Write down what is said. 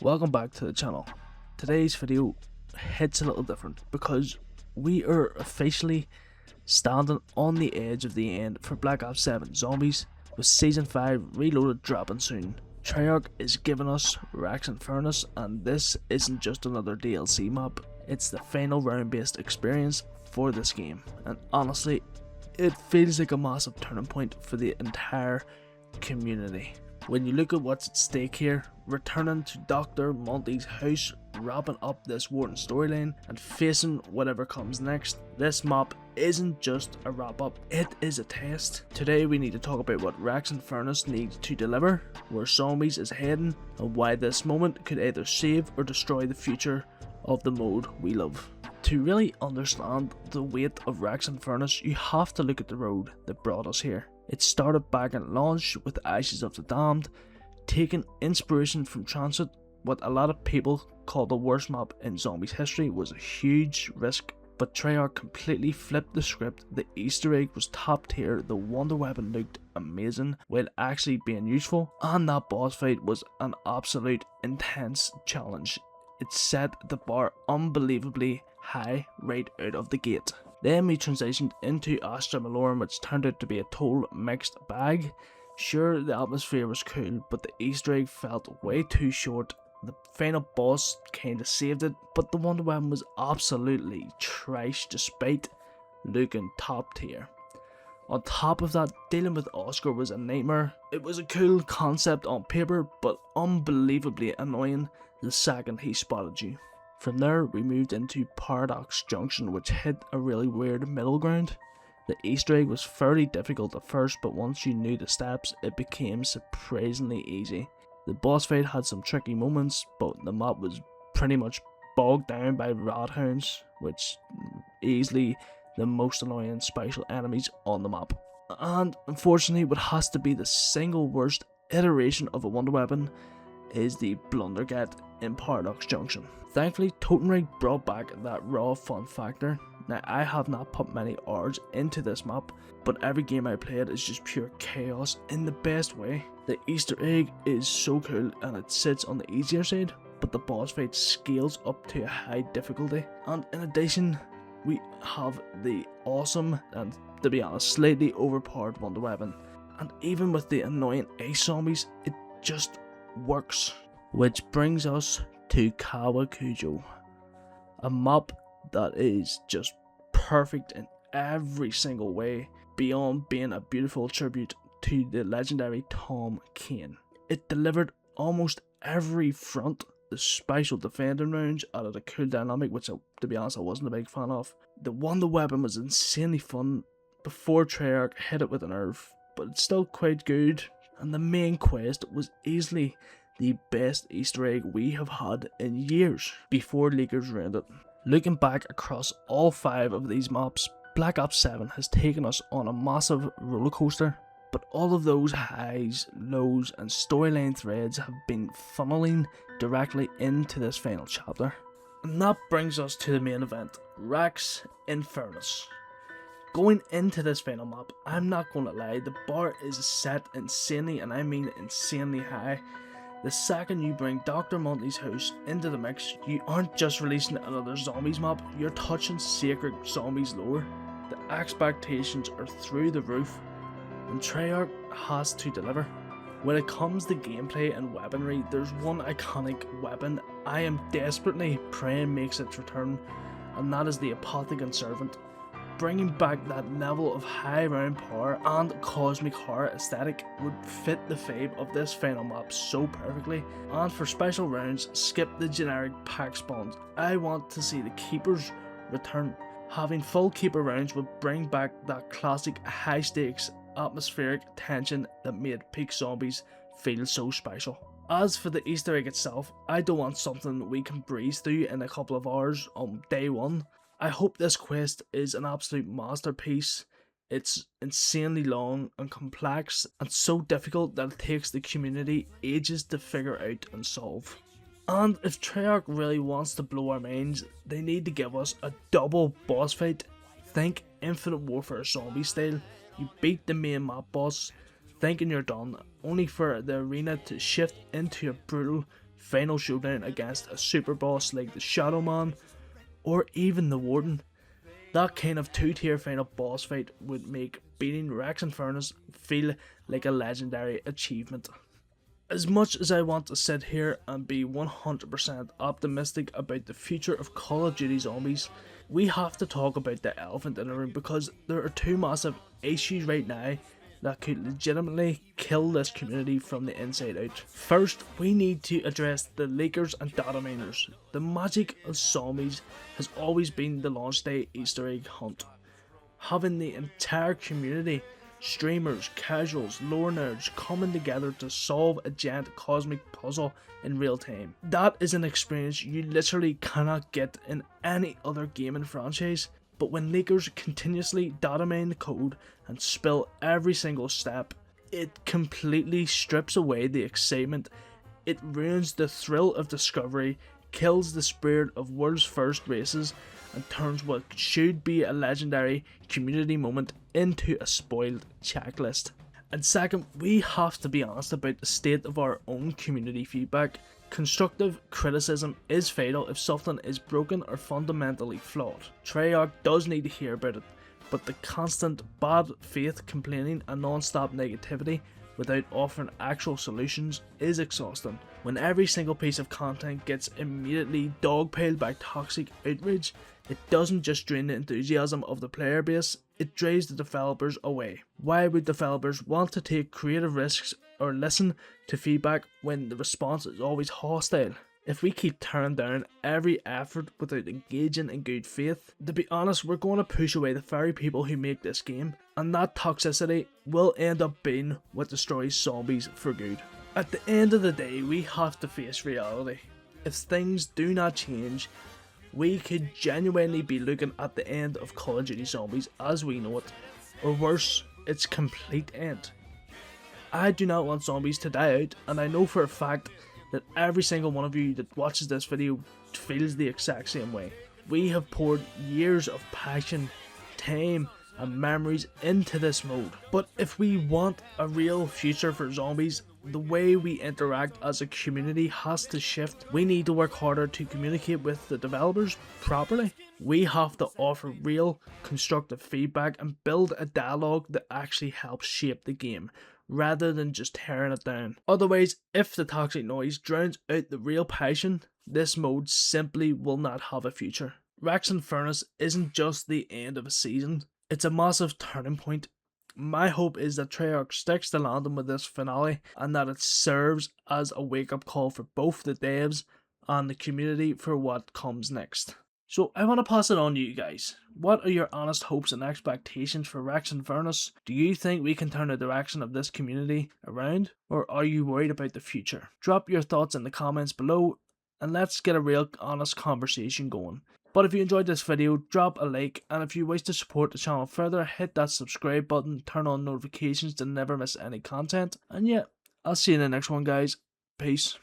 Welcome back to the channel. Today's video hits a little different because we are officially standing on the edge of the end for Black Ops 7 Zombies, with Season 5 Reloaded dropping soon. Treyarch is giving us Rex Infernus, and this isn't just another DLC map, it's the final round based experience for this game, and honestly it feels like a massive turning point for the entire community. When you look at what's at stake here, returning to Dr. Monty's house, wrapping up this Wharton storyline, and facing whatever comes next, this map isn't just a wrap up, it is a test. Today we need to talk about what Rex Infernus needs to deliver, where Zombies is heading, and why this moment could either save or destroy the future of the mode we love. To really understand the weight of Rex Infernus, you have to look at the road that brought us here. It started back at launch with the Ashes of the Damned, taking inspiration from Transit. What a lot of people call the worst map in Zombies history was a huge risk, but Treyarch completely flipped the script. The Easter egg was top tier, the wonder weapon looked amazing while actually being useful, and that boss fight was an absolute intense challenge. It set the bar unbelievably high right out of the gate. Then we transitioned into Astra Malorum, which turned out to be a total mixed bag. Sure, the atmosphere was cool, but the Easter egg felt way too short. The final boss kinda saved it, but the wonder weapon was absolutely trash despite looking top tier. On top of that, dealing with Oscar was a nightmare. It was a cool concept on paper, but unbelievably annoying the second he spotted you. From there, we moved into Paradox Junction, which hit a really weird middle ground. The Easter egg was fairly difficult at first, but once you knew the steps, it became surprisingly easy. The boss fight had some tricky moments, but the map was pretty much bogged down by radhounds, which easily the most annoying special enemies on the map. And unfortunately, what has to be the single worst iteration of a wonder weapon is the Blundergat in Paradox Junction. Thankfully, Totenreich brought back that raw fun factor. Now, I have not put many hours into this map, but every game I played is just pure chaos in the best way. The Easter egg is so cool and it sits on the easier side, but the boss fight scales up to a high difficulty. And in addition, we have the awesome and, to be honest, slightly overpowered wonder weapon. And even with the annoying ice zombies, it just works. Which brings us to Kowakujo, a map that is just perfect in every single way, beyond being a beautiful tribute to the legendary Tom Kane. It delivered almost every front. The special defending rounds added a cool dynamic, which to be honest I wasn't a big fan of. The wonder weapon was insanely fun before Treyarch hit it with a nerf, but it's still quite good. And the main quest was easily the best Easter egg we have had in years before leakers ruined it. Looking back across all 5 of these maps, Black Ops 7 has taken us on a massive roller coaster, but all of those highs, lows and storyline threads have been funneling directly into this final chapter. And that brings us to the main event, Rex Infernus. Going into this final map, I'm not going to lie, the bar is set insanely, and I mean insanely high. The second you bring Dr. Monty's house into the mix, you aren't just releasing another Zombies map, you're touching sacred Zombies lore. The expectations are through the roof, and Treyarch has to deliver. When it comes to gameplay and weaponry, there's one iconic weapon I am desperately praying makes its return, and that is the Apothicon Servant. Bringing back that level of high round power and cosmic horror aesthetic would fit the vibe of this final map so perfectly. And for special rounds, skip the generic pack spawns. I want to see the keepers return. Having full keeper rounds would bring back that classic high stakes atmospheric tension that made peak Zombies feel so special. As for the Easter egg itself, I don't want something we can breeze through in a couple of hours on day one. I hope this quest is an absolute masterpiece. It's insanely long and complex and so difficult that it takes the community ages to figure out and solve. And if Treyarch really wants to blow our minds, they need to give us a double boss fight. Think Infinite Warfare zombie style. You beat the main map boss, thinking you're done, only for the arena to shift into a brutal final showdown against a super boss like the Shadow Man or even the Warden. That kind of 2-tier final boss fight would make beating Rex Infernus feel like a legendary achievement. As much as I want to sit here and be 100% optimistic about the future of Call of Duty Zombies, we have to talk about the elephant in the room, because there are two massive issues right now that could legitimately kill this community from the inside out. First, we need to address the leakers and dataminers. The magic of Zombies has always been the launch day Easter egg hunt. Having the entire community, streamers, casuals, lore nerds coming together to solve a giant cosmic puzzle in real time. That is an experience you literally cannot get in any other gaming franchise. But when leakers continuously data mine the code and spill every single step, it completely strips away the excitement. It ruins the thrill of discovery, kills the spirit of world's first races, and turns what should be a legendary community moment into a spoiled checklist. And second, we have to be honest about the state of our own community feedback. Constructive criticism is fatal if something is broken or fundamentally flawed. Treyarch does need to hear about it, but the constant bad faith complaining and non-stop negativity without offering actual solutions is exhausting. When every single piece of content gets immediately dogpiled by toxic outrage, it doesn't just drain the enthusiasm of the player base, it drives the developers away. Why would developers want to take creative risks or listen to feedback when the response is always hostile? If we keep tearing down every effort without engaging in good faith, to be honest, we're going to push away the very people who make this game, and that toxicity will end up being what destroys zombies for good. At the end of the day, we have to face reality. If things do not change, we could genuinely be looking at the end of Call of Duty Zombies as we know it, or worse, its complete end. I do not want zombies to die out, and I know for a fact that every single one of you that watches this video feels the exact same way. We have poured years of passion, time, and memories into this mode. But if we want a real future for zombies, the way we interact as a community has to shift. We need to work harder to communicate with the developers properly. We have to offer real, constructive feedback and build a dialogue that actually helps shape the game, rather than just tearing it down. Otherwise, if the toxic noise drowns out the real passion, this mode simply will not have a future. Rex Infernus isn't just the end of a season, it's a massive turning point. My hope is that Treyarch sticks to landing with this finale, and that it serves as a wake-up call for both the devs and the community for what comes next. So I want to pass it on to you guys. What are your honest hopes and expectations for Rex Infernus? Do you think we can turn the direction of this community around, or are you worried about the future? Drop your thoughts in the comments below, and let's get a real honest conversation going. But if you enjoyed this video, drop a like, and if you wish to support the channel further, hit that subscribe button, turn on notifications to never miss any content, and yeah, I'll see you in the next one guys. Peace.